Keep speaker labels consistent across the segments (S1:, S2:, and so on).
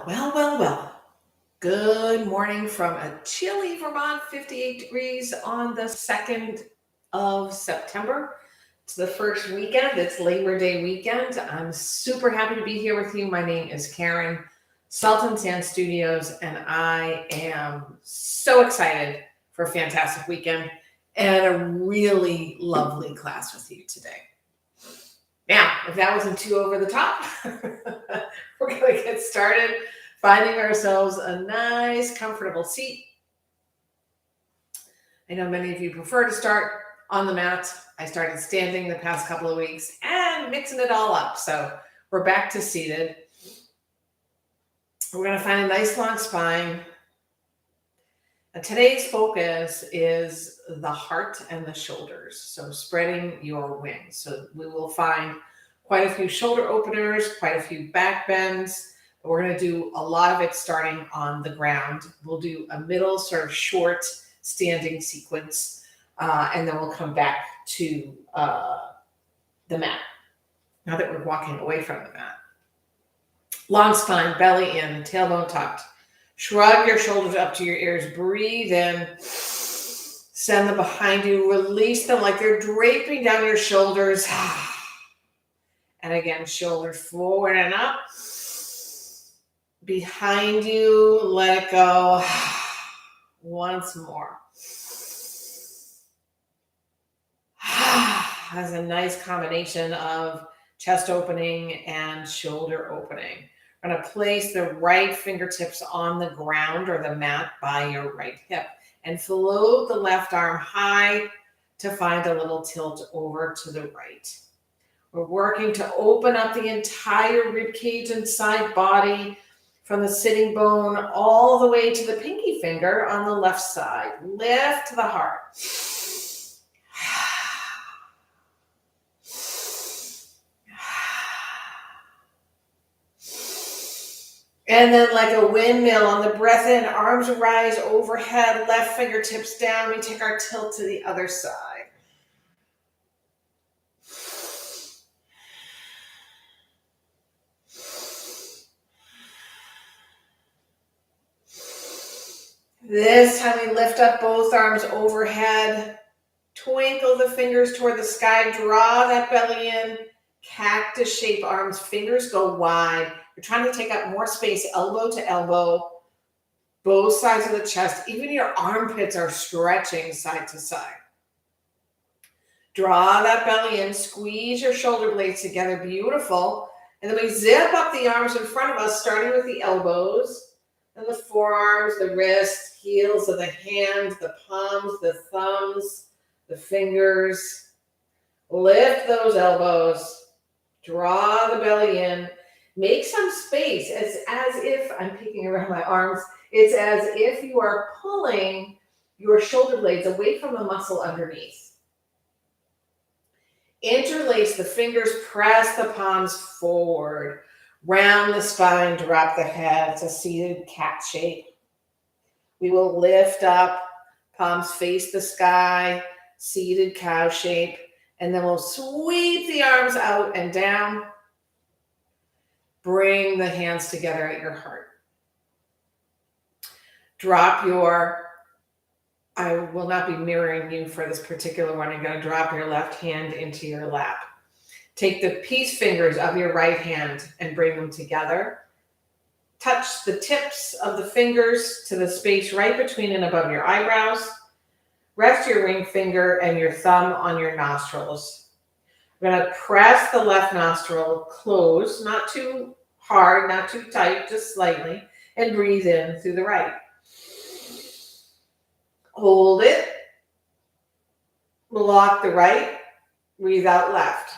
S1: Well. Good morning from a chilly Vermont, 58 degrees on the 2nd of September. It's the first weekend. It's Labor Day weekend. I'm super happy to be here with you. My name is Karen, Sultan Sand Studios, and I am so excited for a fantastic weekend and a really lovely class with you today. Now, if that wasn't too over the top, we're going to get started. Finding ourselves a nice, comfortable seat. I know many of you prefer to start on the mat. I started standing the past couple of weeks and mixing it all up. So we're back to seated. We're going to find a nice long spine. And today's focus is the heart and the shoulders. So spreading your wings. So we will find quite a few shoulder openers, quite a few back bends. We're going to do a lot of it starting on the ground. We'll do a middle sort of short standing sequence, and then we'll come back to the mat. Now that we're walking away from the mat. Long spine, belly in, tailbone tucked. Shrug your shoulders up to your ears. Breathe in. Send them behind you. Release them like they're draping down your shoulders. And again, shoulders forward and up. Behind you, let it go. Once more. Has a nice combination of chest opening and shoulder opening. We're going to place the right fingertips on the ground or the mat by your right hip and float the left arm high to find a little tilt over to the right. We're working to open up the entire rib cage and side body, from the sitting bone all the way to the pinky finger on the left side. Lift the heart. And then like a windmill on the breath in, arms rise overhead, left fingertips down. We take our tilt to the other side. This time we lift up both arms overhead, twinkle the fingers toward the sky, draw that belly in, cactus shape arms, fingers go wide. You're trying to take up more space, elbow to elbow, both sides of the chest. Even your armpits are stretching side to side. Draw that belly in, squeeze your shoulder blades together, beautiful. And then we zip up the arms in front of us, starting with the elbows. And the forearms, the wrists, heels of the hands, the palms, the thumbs, the fingers. Lift those elbows. Draw the belly in. Make some space. It's as if, I'm peeking around my arms, it's as if you are pulling your shoulder blades away from the muscle underneath. Interlace the fingers, press the palms forward. Round the spine, drop the head. It's a seated cat shape. We will lift up, palms face the sky, seated cow shape, and then we'll sweep the arms out and down. Bring the hands together at your heart. I will not be mirroring you for this particular one. I'm going to drop your left hand into your lap. Take the peace fingers of your right hand and bring them together. Touch the tips of the fingers to the space right between and above your eyebrows. Rest your ring finger and your thumb on your nostrils. We're going to press the left nostril closed, not too hard, not too tight, just slightly, and breathe in through the right. Hold it. Block the right. Breathe out left.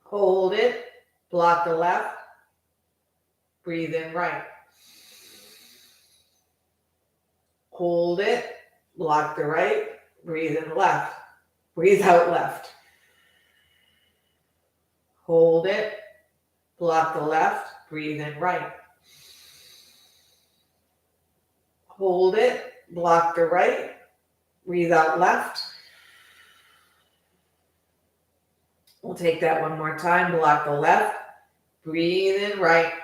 S1: Hold it, block the left, breathe in right. Hold it, block the right, breathe in left, breathe out left. Hold it, block the left, breathe in right. Hold it, block the right, breathe out left. We'll take that one more time. Block the left, Breathe in right.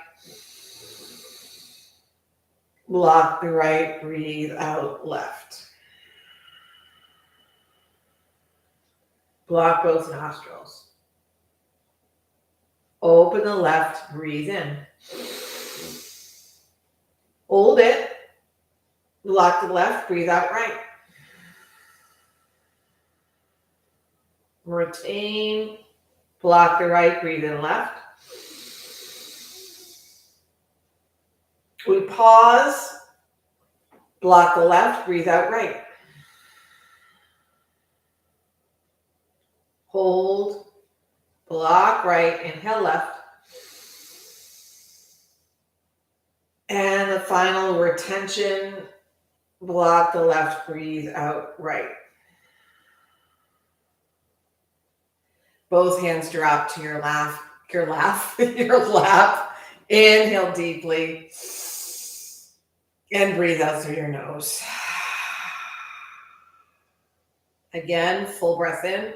S1: Block the right. Breathe out left. Block both nostrils. Open the left. Breathe in. Hold it. Block the left. Breathe out right. Retain. Block the right. Breathe in left. We pause. Block the left. Breathe out right. Hold. Block right. Inhale left. And the final retention. Block the left. Breathe out right. Both hands drop to your lap. Your lap. Inhale deeply. And breathe out through your nose. Again, full breath in.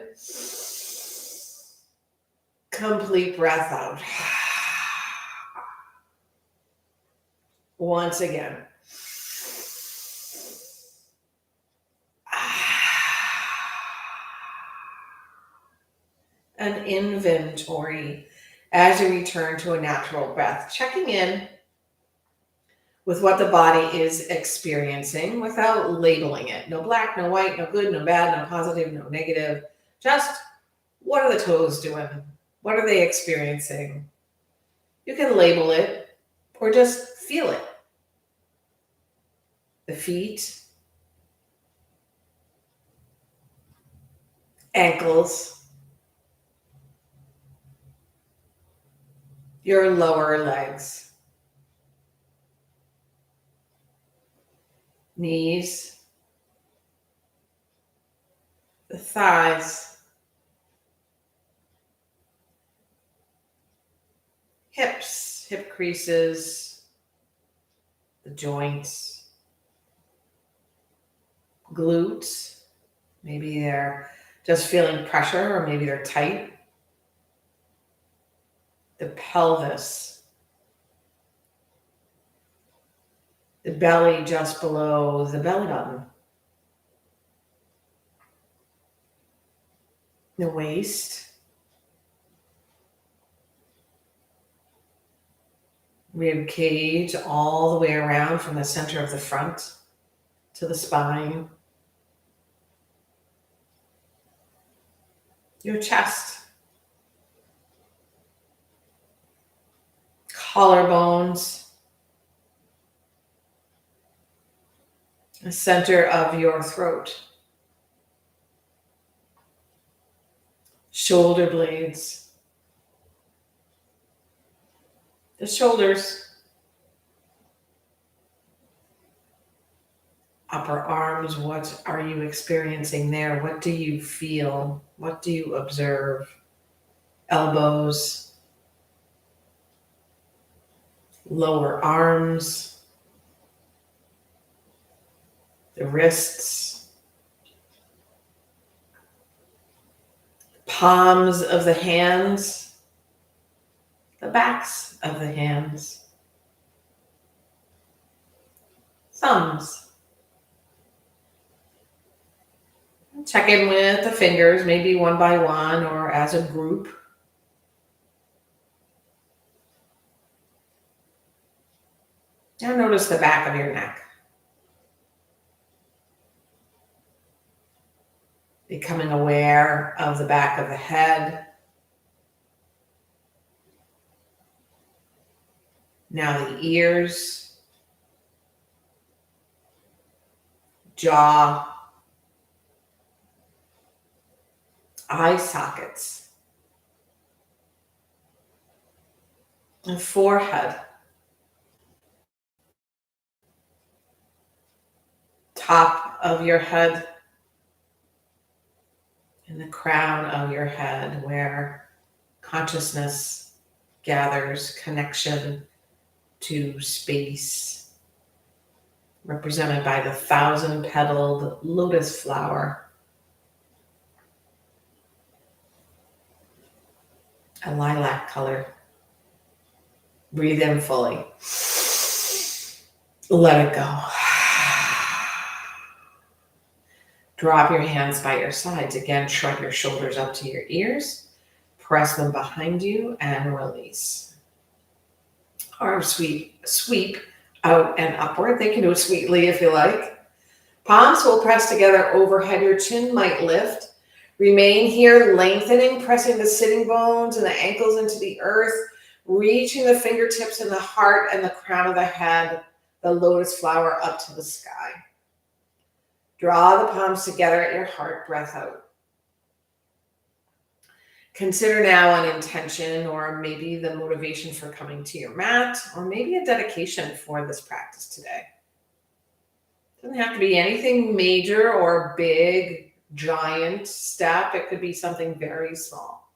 S1: Complete breath out. Once again. An inventory as you return to a natural breath, checking in with what the body is experiencing without labeling it. No black, no white, no good, no bad, no positive, no negative. Just what are the toes doing? What are they experiencing? You can label it or just feel it. The feet, ankles, your lower legs, knees, the thighs, hips, hip creases, the joints, glutes. Maybe they're just feeling pressure or maybe they're tight. The pelvis, the belly just below the belly button, the waist, rib cage all the way around from the center of the front to the spine, your chest, collarbones, the center of your throat, shoulder blades, the shoulders, upper arms. What are you experiencing there? What do you feel? What do you observe? Elbows, lower arms, the wrists, palms of the hands, the backs of the hands, thumbs. Check in with the fingers, maybe one by one or as a group. Now notice the back of your neck. Becoming aware of the back of the head. Now the ears, jaw, eye sockets, and forehead, top of your head, and the crown of your head where consciousness gathers, connection to space, represented by the 1,000-petaled lotus flower, a lilac color. Breathe in fully. Let it go. Drop your hands by your sides. Again, shrug your shoulders up to your ears. Press them behind you and release. Arms sweep out and upward. They can do it sweetly if you like. Palms will press together overhead. Your chin might lift. Remain here, lengthening, pressing the sitting bones and the ankles into the earth, reaching the fingertips and the heart and the crown of the head, the lotus flower up to the sky. Draw the palms together at your heart, breath out. Consider now an intention or maybe the motivation for coming to your mat or maybe a dedication for this practice today. It doesn't have to be anything major or big, giant step. It could be something very small.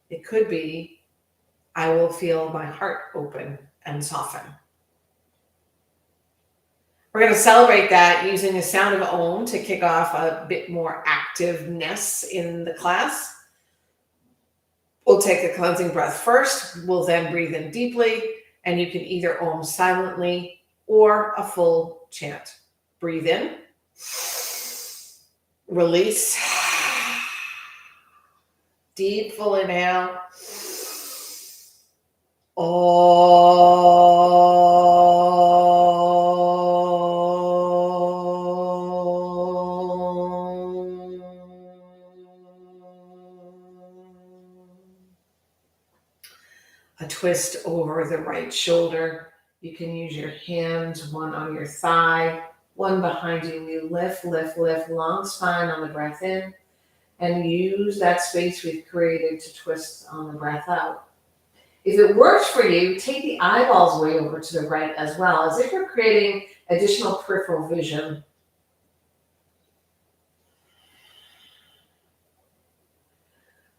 S1: It could be, I will feel my heart open and soften. We're going to celebrate that using the sound of Om to kick off a bit more activeness in the class. We'll take a cleansing breath first. We'll then breathe in deeply, and you can either Om silently or a full chant. Breathe in. Release. Deep, full inhale. A twist over the right shoulder. You can use your hands, one on your thigh, one behind you. You lift, long spine on the breath in, and use that space we've created to twist on the breath out. If it works for you, take the eyeballs way over to the right as well, as if you're creating additional peripheral vision.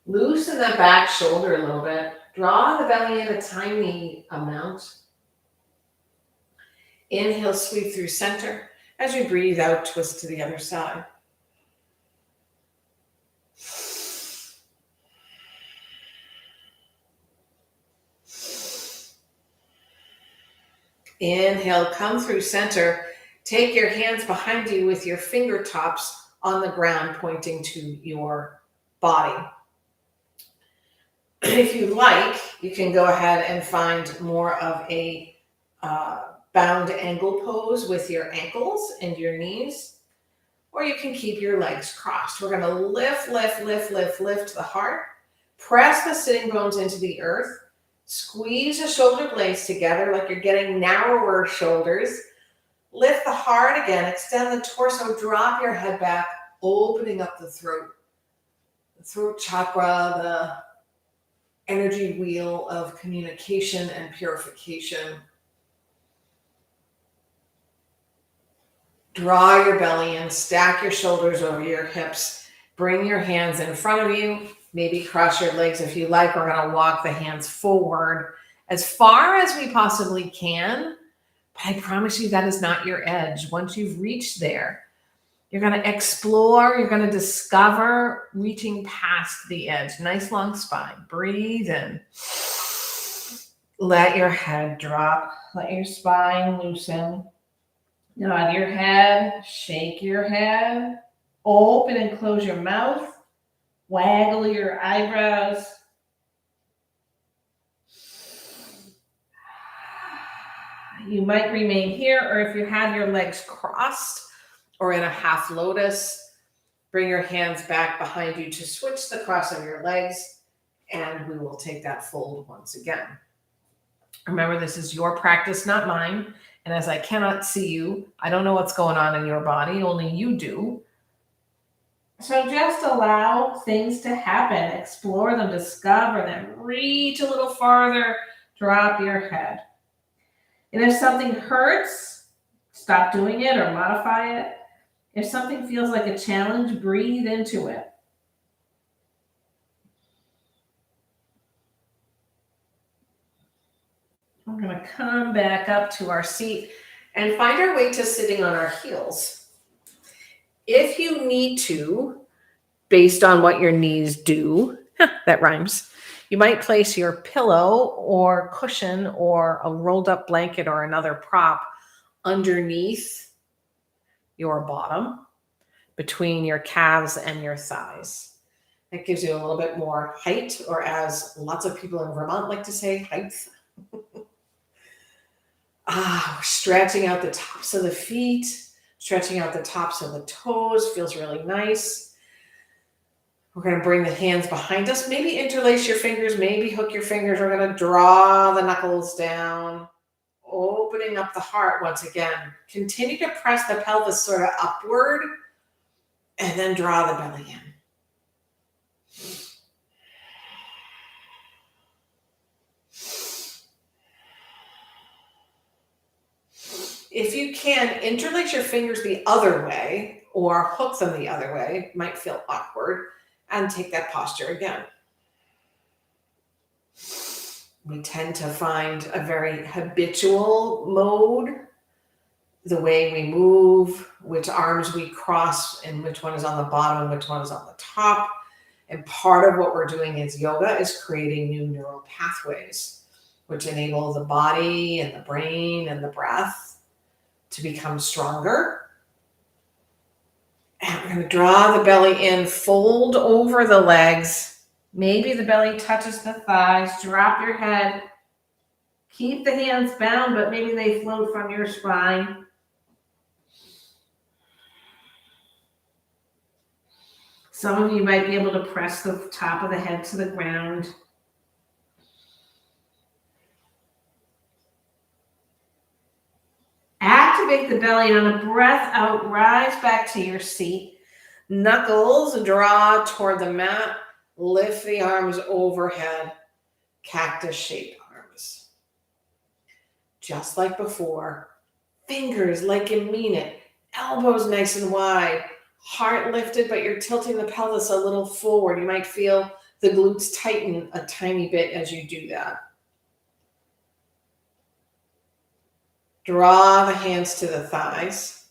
S1: Loosen the back shoulder a little bit. Draw the belly in a tiny amount. Inhale, sweep through center. As you breathe out, twist to the other side. Inhale, come through center. Take your hands behind you with your fingertips on the ground, pointing to your body. If you like, you can go ahead and find more of a bound angle pose with your ankles and your knees, or you can keep your legs crossed. We're going to lift the heart, press the sitting bones into the earth, squeeze the shoulder blades together like you're getting narrower shoulders. Lift the heart again, extend the torso, drop your head back, opening up the throat chakra, the energy wheel of communication and purification. Draw your belly in, stack your shoulders over your hips, bring your hands in front of you, maybe cross your legs if you like. We're going to walk the hands forward as far as we possibly can, but I promise you that is not your edge. Once you've reached there, you're going to explore, you're going to discover reaching past the edge. Nice long spine. Breathe in. Let your head drop. Let your spine loosen. Nod your head. Shake your head. Open and close your mouth. Waggle your eyebrows. You might remain here, or if you have your legs crossed, or in a half lotus, bring your hands back behind you to switch the cross of your legs, and we will take that fold once again. Remember, this is your practice, not mine, and as I cannot see you, I don't know what's going on in your body, only you do. So just allow things to happen, explore them, discover them, reach a little farther, drop your head. And if something hurts, stop doing it or modify it. If something feels like a challenge, breathe into it. We're going to come back up to our seat and find our way to sitting on our heels. If you need to, based on what your knees do, that rhymes, You might place your pillow or cushion or a rolled up blanket or another prop underneath your bottom, between your calves and your thighs. That gives you a little bit more height, or as lots of people in Vermont like to say, height. We're stretching out the tops of the feet, stretching out the tops of the toes. Feels really nice. We're going to bring the hands behind us. Maybe interlace your fingers, maybe hook your fingers. We're going to draw the knuckles down, opening up the heart once again. Continue to press the pelvis sort of upward and then draw the belly in. If you can, interlace your fingers the other way or hook them the other way. It might feel awkward. And take that posture again. We tend to find a very habitual mode, the way we move, which arms we cross, and which one is on the bottom and which one is on the top. And part of what we're doing is yoga is creating new neural pathways, which enable the body and the brain and the breath to become stronger. And we're going to draw the belly in, fold over the legs. Maybe the belly touches the thighs. Drop your head. Keep the hands bound, but maybe they float from your spine. Some of you might be able to press the top of the head to the ground. Activate the belly, and on a breath out, rise back to your seat. Knuckles draw toward the mat. Lift the arms overhead. Cactus shaped arms. Just like before. Fingers like you mean it. Elbows nice and wide. Heart lifted, but you're tilting the pelvis a little forward. You might feel the glutes tighten a tiny bit as you do that. Draw the hands to the thighs.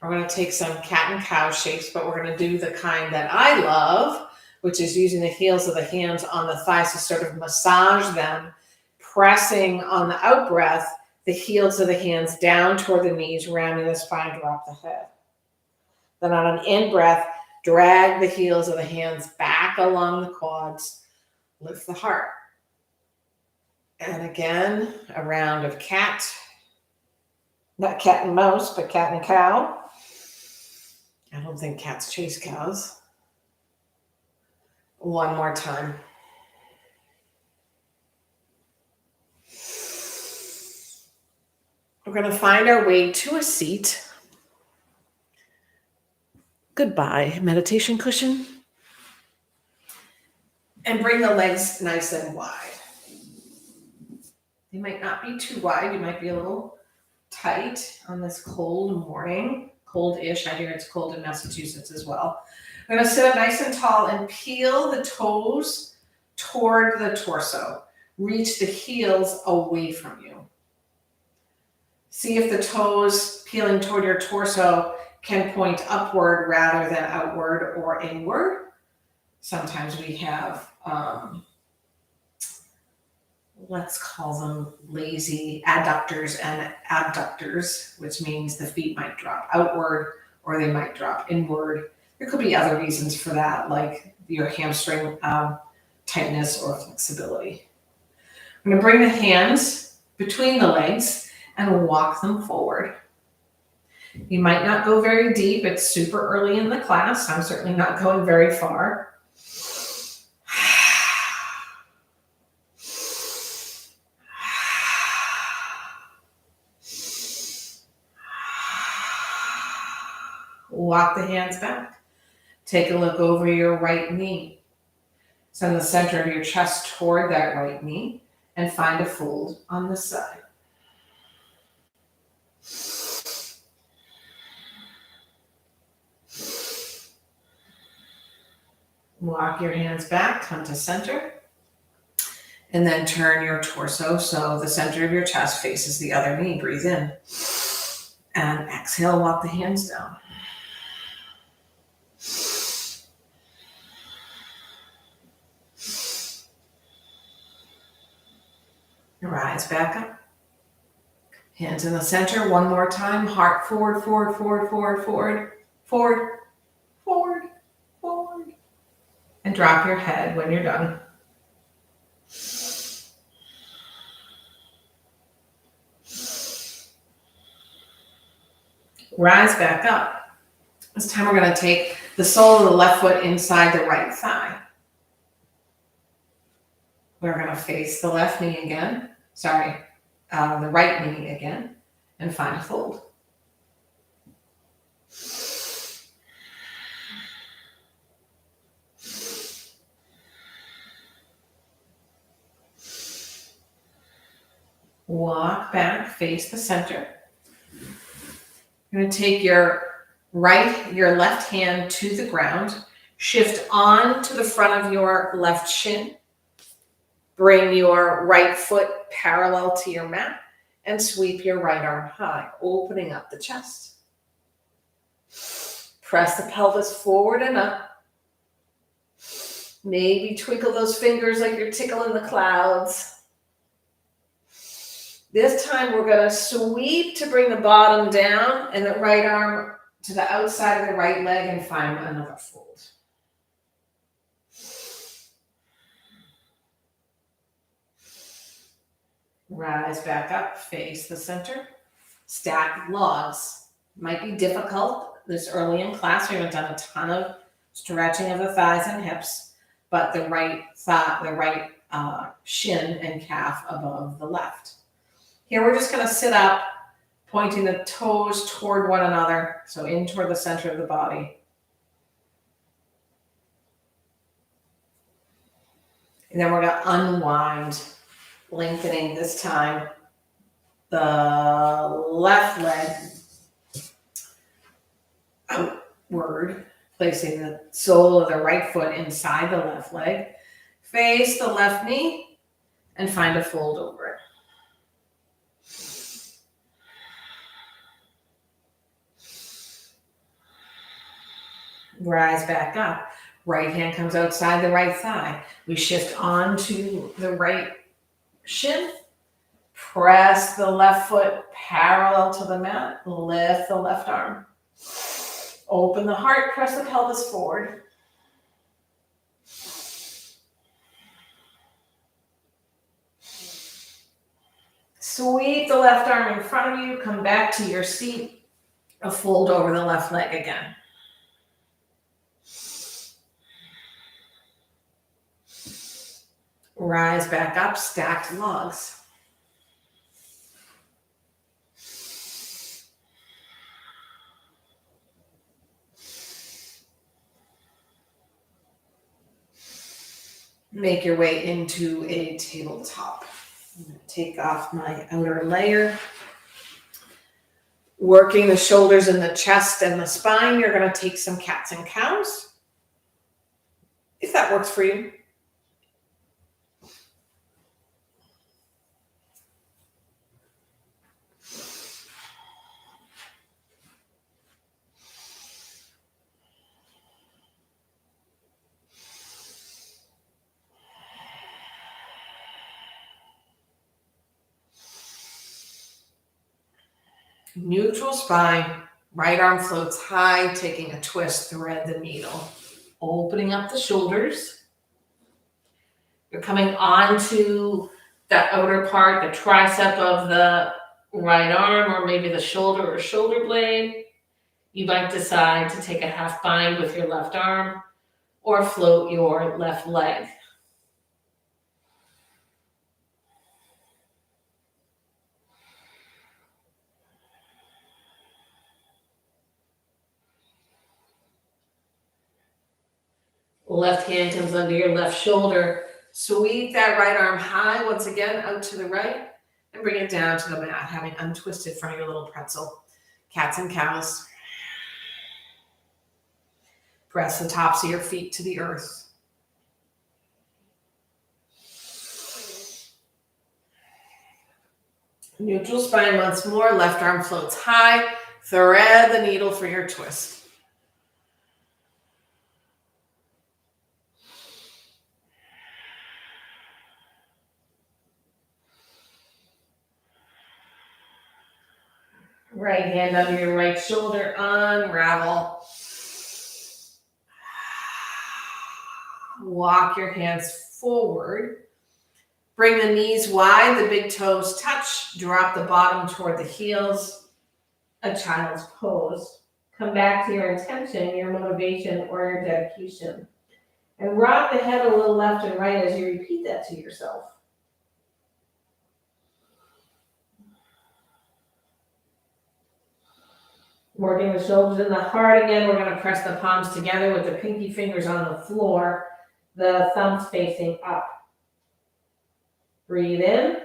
S1: We're going to take some cat and cow shapes, but we're going to do the kind that I love, which is using the heels of the hands on the thighs to sort of massage them, pressing on the out breath, the heels of the hands down toward the knees, rounding the spine, drop the head. Then on an in breath, drag the heels of the hands back along the quads, lift the heart. And again, a round of cat. Not cat and mouse, but cat and cow. I don't think cats chase cows. One more time. We're going to find our way to a seat. Goodbye, meditation cushion. And bring the legs nice and wide. They might not be too wide. You might be a little tight on this cold morning. Cold-ish. I hear it's cold in Massachusetts as well. I'm going to sit up nice and tall and peel the toes toward the torso. Reach the heels away from you. See if the toes peeling toward your torso can point upward rather than outward or inward. Sometimes we have let's call them lazy adductors and abductors, which means the feet might drop outward or they might drop inward. There could be other reasons for that, like your hamstring tightness or flexibility. I'm going to bring the hands between the legs and walk them forward. You might not go very deep. It's super early in the class. I'm certainly not going very far. Walk the hands back. Take a look over your right knee. Send the center of your chest toward that right knee and find a fold on this side. Walk your hands back, come to center, and then turn your torso so the center of your chest faces the other knee. Breathe in. And exhale, walk the hands down. Rise back up. Hands in the center. One more time. Heart forward, forward, forward, forward, forward, forward, forward, forward. And drop your head when you're done. Rise back up. This time we're going to take the sole of the left foot inside the right thigh. We're going to face the left knee again. The right knee again. And find a fold. Walk back, face the center. You're going to take your left hand to the ground. Shift on to the front of your left shin. Bring your right foot parallel to your mat and sweep your right arm high, opening up the chest. Press the pelvis forward and up. Maybe twinkle those fingers like you're tickling the clouds. This time we're going to sweep to bring the bottom down and the right arm to the outside of the right leg and find another fold. Rise back up, face the center. Stack logs. Might be difficult this early in class. We haven't done a ton of stretching of the thighs and hips, but the right shin and calf above the left. Here we're just going to sit up, pointing the toes toward one another, so in toward the center of the body. And then we're going to unwind, lengthening this time the left leg outward, placing the sole of the right foot inside the left leg. Face the left knee and find a fold over it. Rise back up. Right hand comes outside the right thigh. We shift onto the right shin. Press the left foot parallel to the mat. Lift the left arm. Open the heart. Press the pelvis forward. Sweep the left arm in front of you. Come back to your seat. A fold over the left leg again. Rise back up, stacked logs. Make your way into a tabletop. I'm going to take off my outer layer. Working the shoulders and the chest and the spine, you're going to take some cats and cows, if that works for you. Neutral spine, right arm floats high, taking a twist, thread the needle. Opening up the shoulders. You're coming onto that outer part, the tricep of the right arm, or maybe the shoulder or shoulder blade. You might decide to take a half bind with your left arm or float your left leg. Left hand comes under your left shoulder. Sweep that right arm high, once again, out to the right, and bring it down to the mat, having untwisted from your little pretzel. Cats and cows. Press the tops of your feet to the earth. Neutral spine once more. Left arm floats high. Thread the needle for your twist. Right hand under your right shoulder, unravel. Walk your hands forward. Bring the knees wide, the big toes touch. Drop the bottom toward the heels. A child's pose. Come back to your intention, your motivation, or your dedication. And rock the head a little left and right as you repeat that to yourself. Working the shoulders and the heart again. We're going to press the palms together with the pinky fingers on the floor, the thumbs facing up. Breathe in.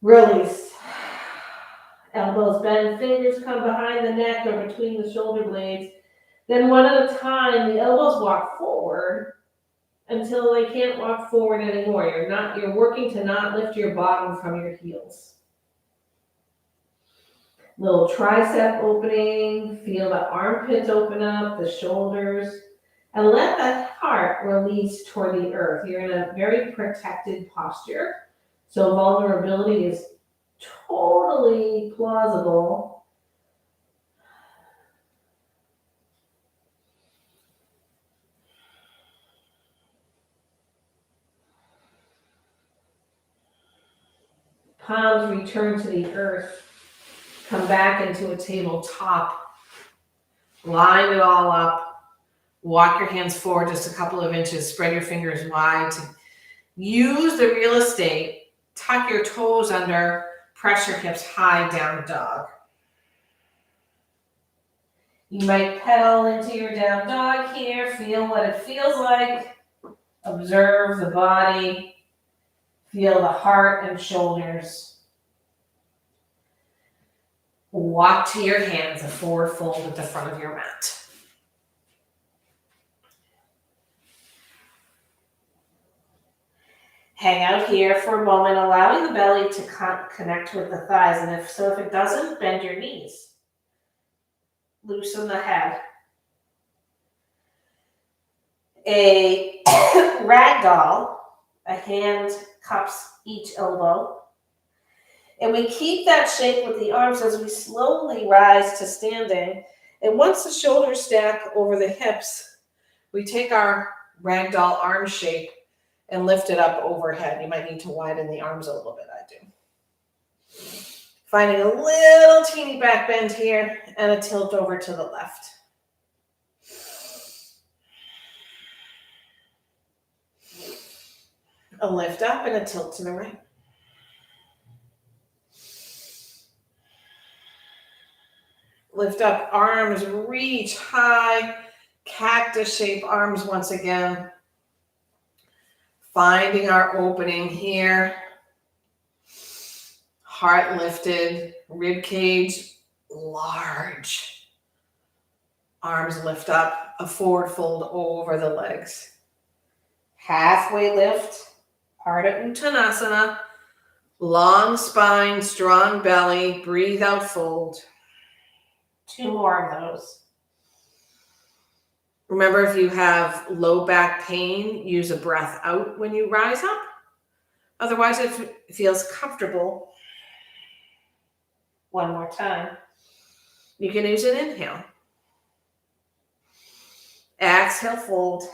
S1: Release. Elbows bend, fingers come behind the neck or between the shoulder blades. Then one at a time, the elbows walk forward until they can't walk forward anymore. You're working to not lift your bottom from your heels. Little tricep opening, feel the armpits open up, the shoulders, and let the heart release toward the earth. You're in a very protected posture, so vulnerability is totally plausible. Palms return to the earth. Come back into a tabletop. Line it all up. Walk your hands forward just a couple of inches. Spread your fingers wide to use the real estate. Tuck your toes under. Press your hips high, down dog. You might pedal into your down dog here. Feel what it feels like. Observe the body. Feel the heart and shoulders. Walk to your hands, a forward fold at the front of your mat. Hang out here for a moment, allowing the belly to connect with the thighs. And if it doesn't, bend your knees. Loosen the head. A ragdoll, a hand cups each elbow. And we keep that shape with the arms as we slowly rise to standing. And once the shoulders stack over the hips, we take our ragdoll arm shape and lift it up overhead. You might need to widen the arms a little bit, I do. Finding a little teeny back bend here and a tilt over to the left. A lift up and a tilt to the right. Lift up arms, reach high, cactus shape arms once again. Finding our opening here. Heart lifted, rib cage large. Arms lift up, a forward fold over the legs. Halfway lift, Ardha Uttanasana. Long spine, strong belly, breathe out, fold. 2 more of those. Remember, if you have low back pain, use a breath out when you rise up. Otherwise, if it feels comfortable, one more time. You can use an inhale. Exhale, fold.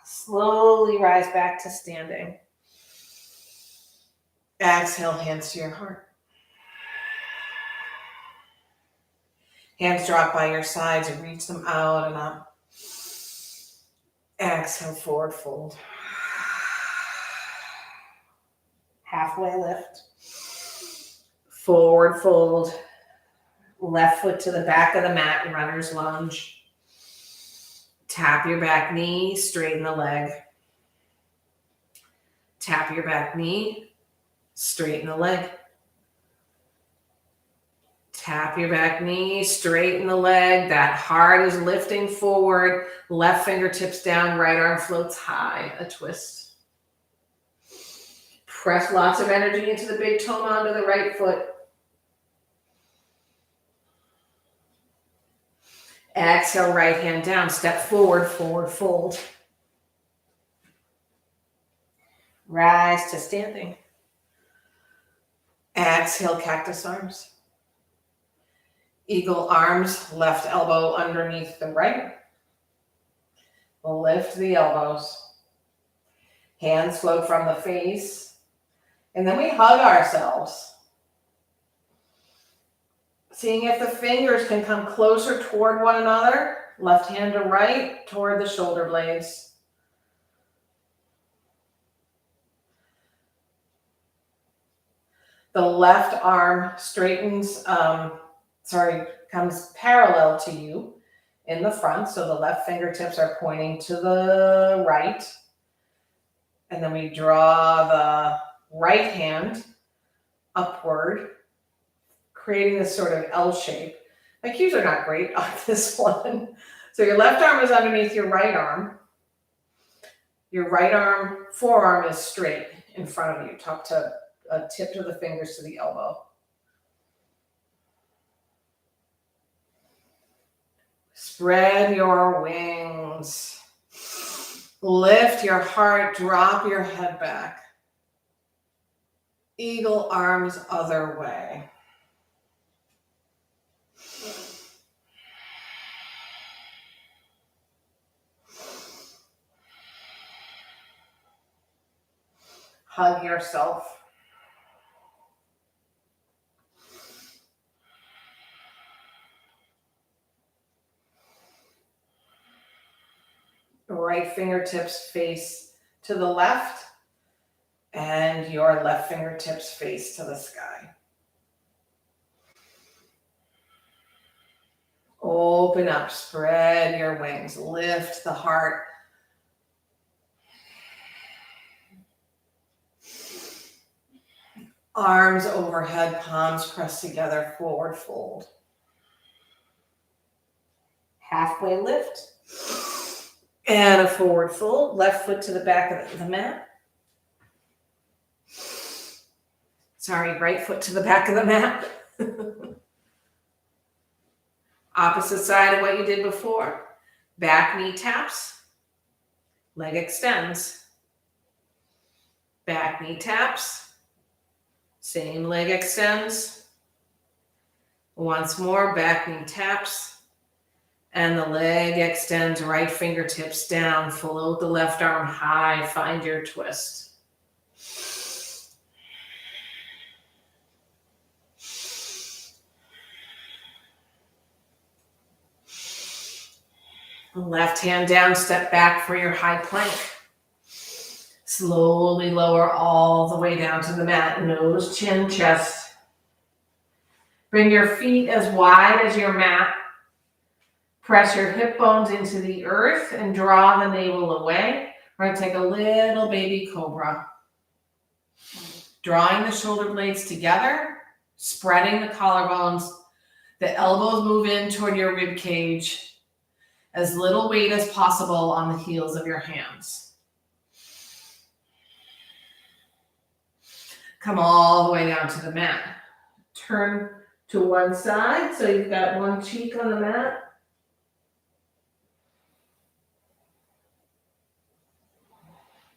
S1: Slowly rise back to standing. Exhale, hands to your heart. Hands drop by your sides and reach them out and up. Exhale, forward fold. Halfway lift. Forward fold. Left foot to the back of the mat, runner's lunge. Tap your back knee, straighten the leg. Tap your back knee, straighten the leg. Tap your back knee, straighten the leg. That heart is lifting forward. Left fingertips down, right arm floats high, a twist. Press lots of energy into the big toe onto the right foot. Exhale, right hand down, step forward, forward fold. Rise to standing. Exhale, cactus arms. Eagle arms, left elbow underneath the right. Lift the elbows. Hands float from the face. And then we hug ourselves. Seeing if the fingers can come closer toward one another. Left hand to right toward the shoulder blades. The left arm straightens, comes parallel to you in the front. So the left fingertips are pointing to the right. And then we draw the right hand upward, creating this sort of L shape. My cues are not great on this one. So your left arm is underneath your right arm. Your right arm, forearm is straight in front of you, tip to the fingers to the elbow. Spread your wings. Lift your heart, drop your head back. Eagle arms other way. Hug yourself. Right fingertips face to the left, and your left fingertips face to the sky. Open up, spread your wings, lift the heart. Arms overhead, palms pressed together, forward fold. Halfway lift. And a forward fold, left foot to the back of the mat. Sorry, right foot to the back of the mat. Opposite side of what you did before. Back knee taps. Leg extends. Back knee taps. Same leg extends. Once more, back knee taps. And the leg extends, right fingertips down, float the left arm high, find your twist. Left hand down, step back for your high plank. Slowly lower all the way down to the mat, nose, chin, chest. Bring your feet as wide as your mat. Press your hip bones into the earth and draw the navel away. We're going to take a little baby cobra. Drawing the shoulder blades together, spreading the collarbones. The elbows move in toward your rib cage. As little weight as possible on the heels of your hands. Come all the way down to the mat. Turn to one side so you've got one cheek on the mat.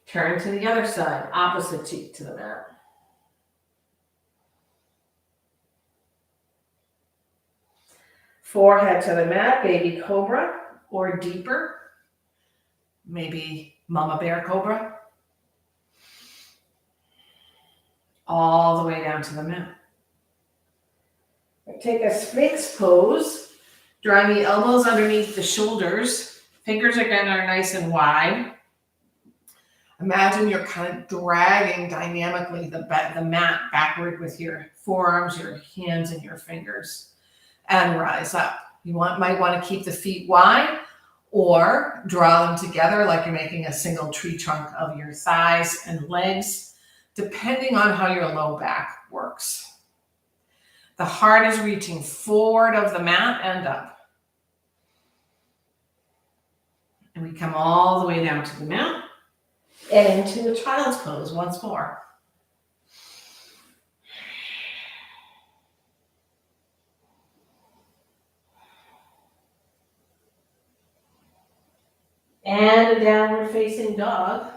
S1: Turn to the other side, opposite cheek to the mat. Forehead to the mat, baby cobra, or deeper. Maybe mama bear cobra. All the way down to the mat. Take a sphinx pose, drawing the elbows underneath the shoulders. Fingers again are nice and wide. Imagine you're kind of dragging dynamically the mat backward with your forearms, your hands, and your fingers, and rise up. You might want to keep the feet wide or draw them together like you're making a single tree trunk of your thighs and legs, depending on how your low back works. The heart is reaching forward of the mat and up. And we come all the way down to the mat. And into a child's pose once more. And a downward facing dog.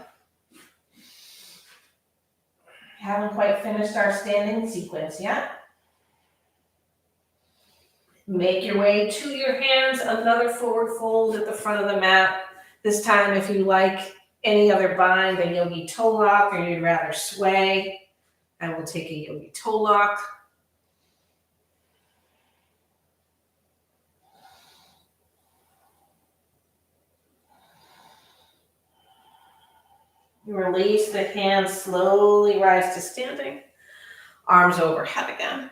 S1: Haven't quite finished our standing sequence yet. Make your way to your hands, another forward fold at the front of the mat. This time, if you like any other bind, a yogi toe lock, or you'd rather sway, I will take a yogi toe lock. You release the hands, slowly rise to standing. Arms overhead again.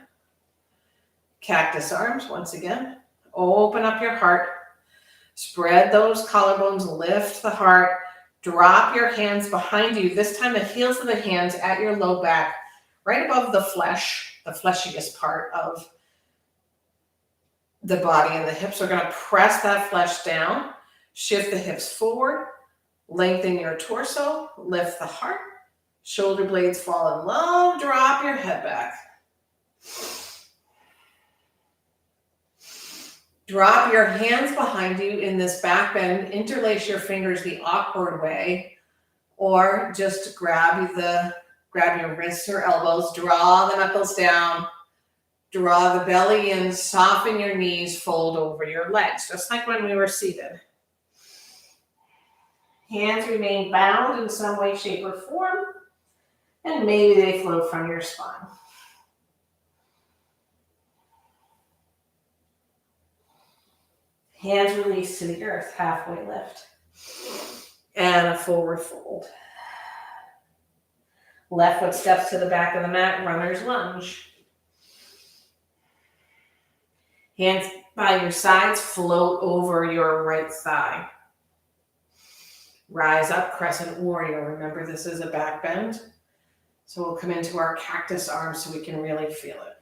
S1: Cactus arms once again. Open up your heart. Spread those collarbones, lift the heart. Drop your hands behind you. This time the heels of the hands at your low back, right above the flesh, the fleshiest part of the body and the hips. We're going to press that flesh down. Shift the hips forward. Lengthen your torso. Lift the heart. Shoulder blades fall in low. Drop your head back. Drop your hands behind you in this back bend. Interlace your fingers the awkward way, or just grab your wrists or elbows. Draw the knuckles down. Draw the belly in. Soften your knees. Fold over your legs, just like when we were seated. Hands remain bound in some way, shape, or form, and maybe they flow from your spine. Hands release to the earth, halfway lift. And a forward fold. Left foot steps to the back of the mat, runner's lunge. Hands by your sides, float over your right thigh. Rise up, crescent warrior. Remember, this is a back bend. So we'll come into our cactus arms so we can really feel it.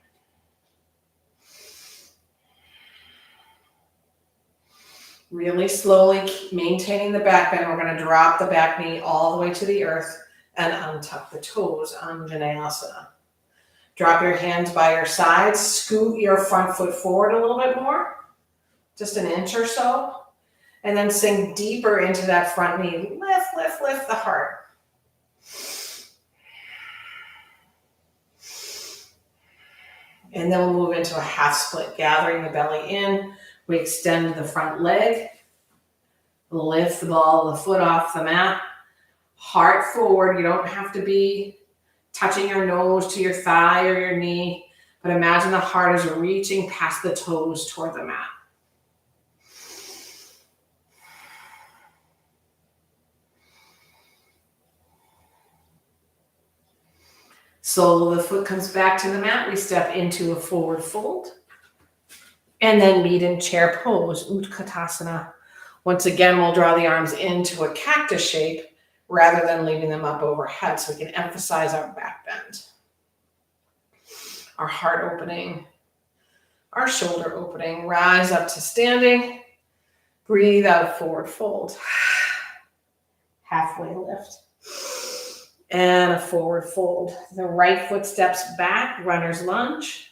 S1: Really slowly maintaining the back bend. We're going to drop the back knee all the way to the earth and untuck the toes, Anjaneyasana. Drop your hands by your sides. Scoot your front foot forward a little bit more, just an inch or so. And then sink deeper into that front knee. Lift, lift, lift the heart. And then we'll move into a half split, gathering the belly in. We extend the front leg, lift the ball of the foot off the mat, heart forward. You don't have to be touching your nose to your thigh or your knee, but imagine the heart is reaching past the toes toward the mat. So the foot comes back to the mat. We step into a forward fold. And then meet in chair pose, Utkatasana. Once again, we'll draw the arms into a cactus shape rather than leaving them up overhead so we can emphasize our back bend. Our heart opening, our shoulder opening. Rise up to standing. Breathe out, forward fold. Halfway lift. And a forward fold. The right foot steps back, runner's lunge.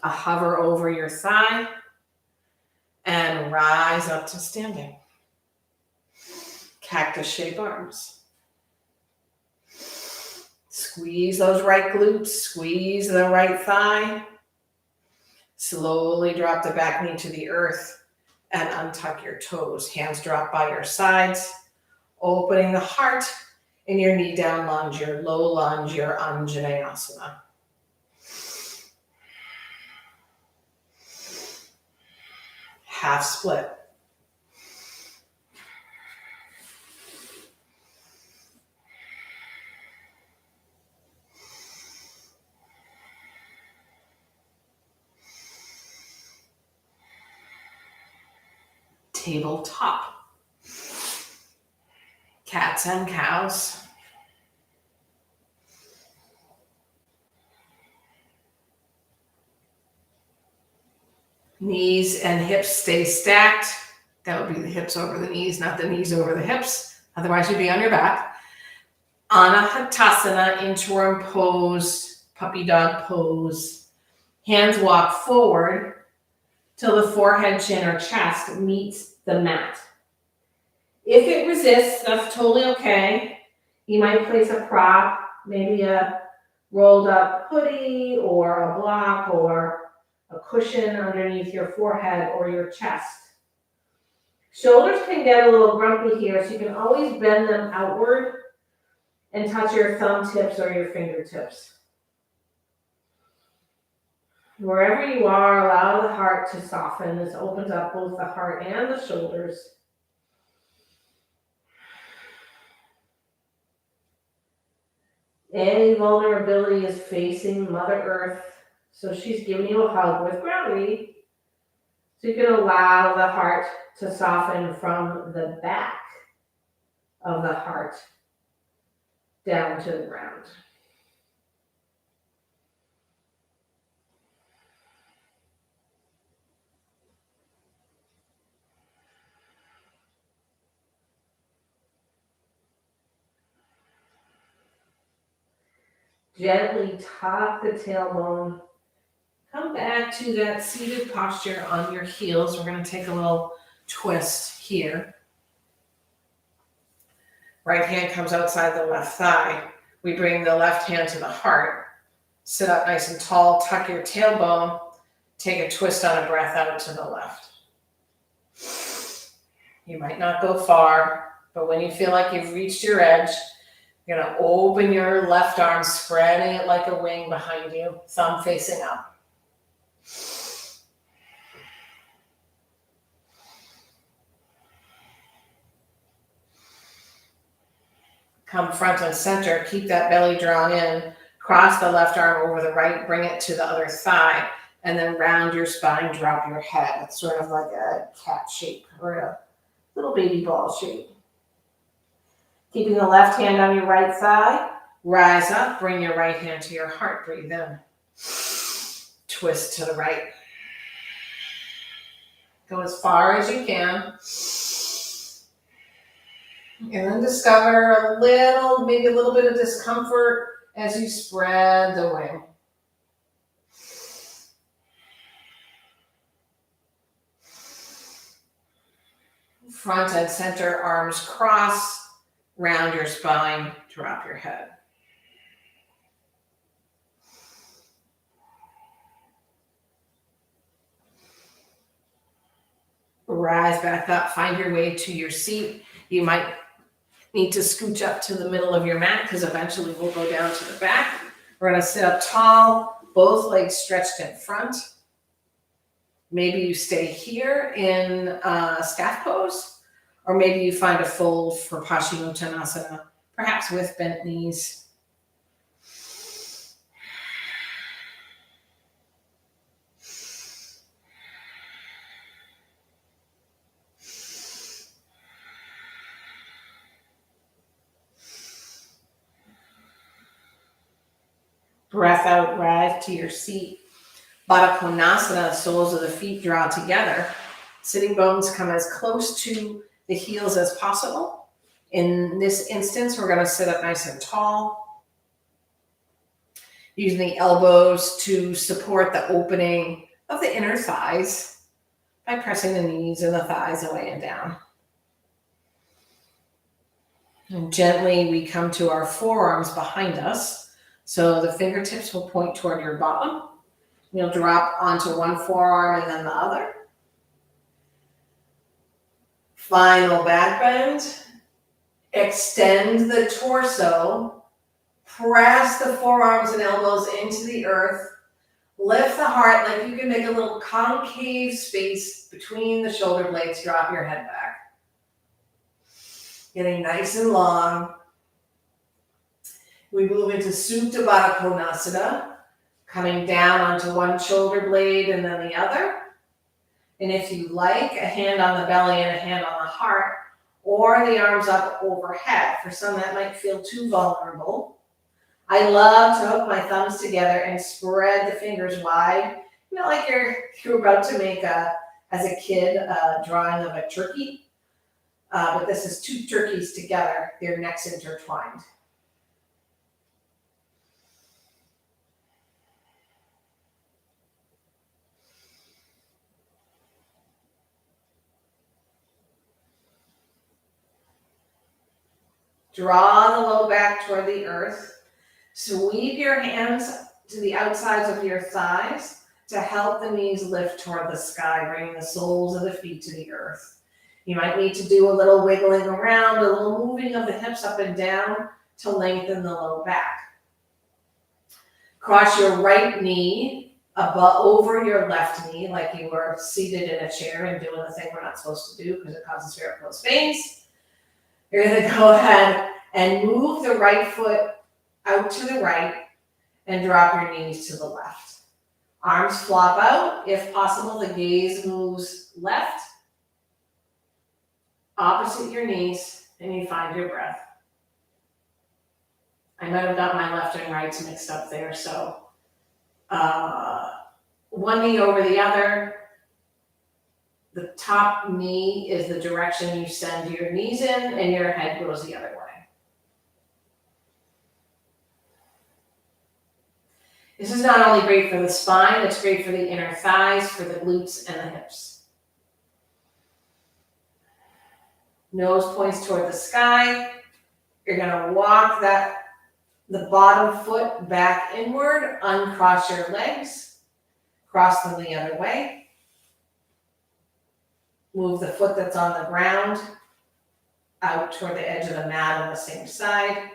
S1: A hover over your thigh and rise up to standing. Cactus shape arms. Squeeze those right glutes, squeeze the right thigh. Slowly drop the back knee to the earth and untuck your toes. Hands drop by your sides, opening the heart in your knee down lunge, your low lunge, your Anjaneyasana. Half split. Tabletop. Cats and cows. Knees and hips stay stacked. That would be the hips over the knees, not the knees over the hips. Otherwise, you'd be on your back. Anahatasana, interim pose, puppy dog pose. Hands walk forward till the forehead, chin, or chest meets the mat. If it resists, that's totally okay. You might place a prop, maybe a rolled up hoodie or a block or a cushion underneath your forehead or your chest. Shoulders can get a little grumpy here, so you can always bend them outward and touch your thumb tips or your fingertips. Wherever you are, allow the heart to soften. This opens up both the heart and the shoulders. Any vulnerability is facing Mother Earth, so she's giving you a hug with gravity. So you can allow the heart to soften from the back of the heart down to the ground. Gently tuck the tailbone. Come back to that seated posture on your heels. We're going to take a little twist here. Right hand comes outside the left thigh. We bring the left hand to the heart. Sit up nice and tall. Tuck your tailbone. Take a twist on a breath out to the left. You might not go far, but when you feel like you've reached your edge, you're going to open your left arm, spreading it like a wing behind you, thumb facing up. Come front and center, keep that belly drawn in, cross the left arm over the right, bring it to the other thigh, and then round your spine, drop your head. It's sort of like a cat shape or a little baby ball shape. Keeping the left hand on your right thigh, rise up, bring your right hand to your heart, breathe in. Twist to the right. Go as far as you can. And then discover maybe a little bit of discomfort as you spread the wing. Front and center, arms cross, round your spine, drop your head. Rise back up, find your way to your seat. You might need to scooch up to the middle of your mat because eventually we'll go down to the back. We're going to sit up tall, both legs stretched in front. Maybe you stay here in staff pose, or maybe you find a fold for Paschimottanasana, perhaps with bent knees. Breath out, rise to your seat. Baddha Konasana, soles of the feet draw together. Sitting bones come as close to the heels as possible. In this instance, we're going to sit up nice and tall. Using the elbows to support the opening of the inner thighs by pressing the knees and the thighs away and down. And gently we come to our forearms behind us. So the fingertips will point toward your bottom. You'll drop onto one forearm and then the other. Final back bend. Extend the torso. Press the forearms and elbows into the earth. Lift the heart like you can make a little concave space between the shoulder blades. Drop your head back. Getting nice and long. We move into Supta Baddha Konasana, coming down onto one shoulder blade and then the other. And if you like, a hand on the belly and a hand on the heart, or the arms up overhead. For some, that might feel too vulnerable. I love to hook my thumbs together and spread the fingers wide, like you're about to make as a kid, a drawing of a turkey. But this is two turkeys together, their necks intertwined. Draw the low back toward the earth. Sweep your hands to the outsides of your thighs to help the knees lift toward the sky, bringing the soles of the feet to the earth. You might need to do a little wiggling around, a little moving of the hips up and down to lengthen the low back. Cross your right knee over your left knee like you were seated in a chair and doing the thing we're not supposed to do because it causes varicose veins. You're going to go ahead and move the right foot out to the right and drop your knees to the left. Arms flop out. If possible, the gaze moves left, opposite your knees, and you find your breath. I might have got my left and rights mixed up there, so one knee over the other. The top knee is the direction you send your knees in, and your head goes the other way. This is not only great for the spine, it's great for the inner thighs, for the glutes and the hips. Nose points toward the sky. You're going to walk the bottom foot back inward, uncross your legs, cross them the other way. Move the foot that's on the ground out toward the edge of the mat on the same side.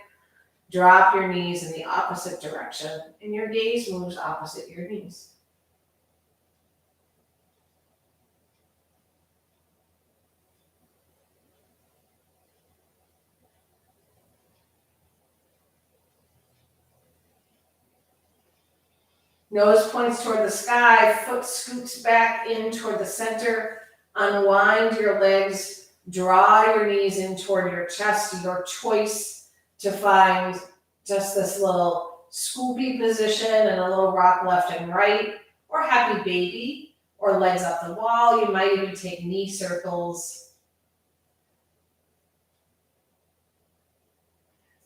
S1: Drop your knees in the opposite direction, and your gaze moves opposite your knees. Nose points toward the sky, foot scoots back in toward the center. Unwind your legs, draw your knees in toward your chest, your choice to find just this little scoopy position and a little rock left and right, or happy baby, or legs up the wall. You might even take knee circles.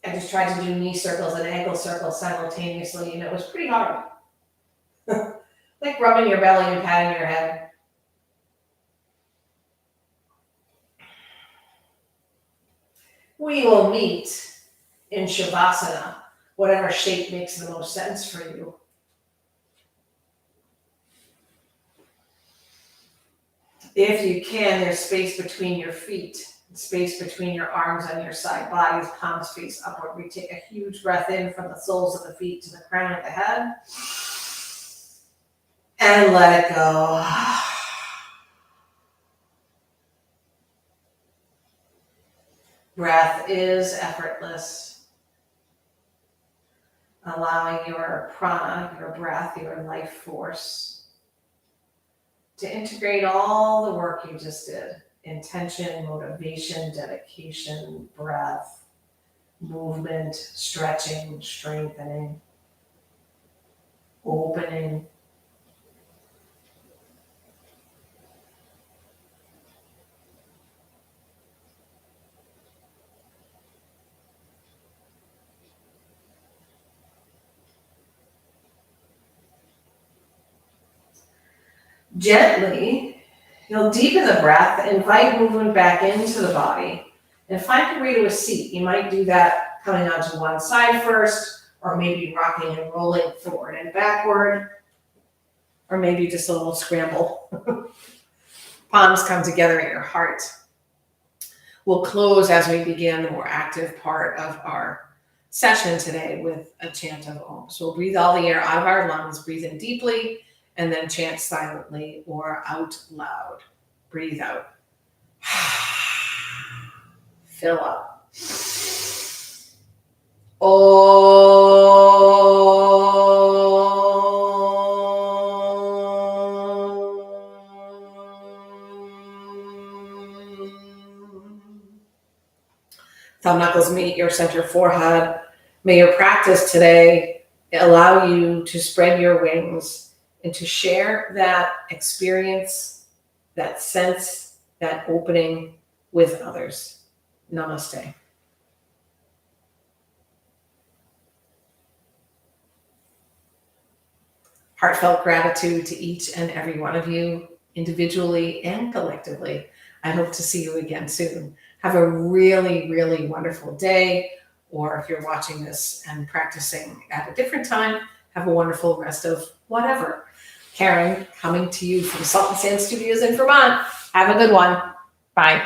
S1: I just tried to do knee circles and ankle circles simultaneously, and it was pretty hard. Like rubbing your belly and patting your head. We will meet in Shavasana, whatever shape makes the most sense for you. If you can, there's space between your feet, space between your arms and your side bodies, palms face upward. We take a huge breath in from the soles of the feet to the crown of the head. And let it go. Breath is effortless. Allowing your prana, your breath, your life force to integrate all the work you just did. Intention, motivation, dedication, breath, movement, stretching, strengthening, opening. Gently, you'll deepen the breath, invite movement back into the body, and find your way to a seat. You might do that coming onto one side first, or maybe rocking and rolling forward and backward, or maybe just a little scramble. Palms come together at your heart. We'll close as we begin the more active part of our session today with a chant of Om. So we'll breathe all the air out of our lungs, breathe in deeply, and then chant silently or out loud. Breathe out. Fill up. Thumb knuckles meet your center forehead. May your practice today allow you to spread your wings and to share that experience, that sense, that opening with others. Namaste. Heartfelt gratitude to each and every one of you, individually and collectively. I hope to see you again soon. Have a really, really wonderful day. or if you're watching this and practicing at a different time, have a wonderful rest of whatever. Karen, coming to you from Salt and Sand Studios in Vermont. Have a good one. Bye.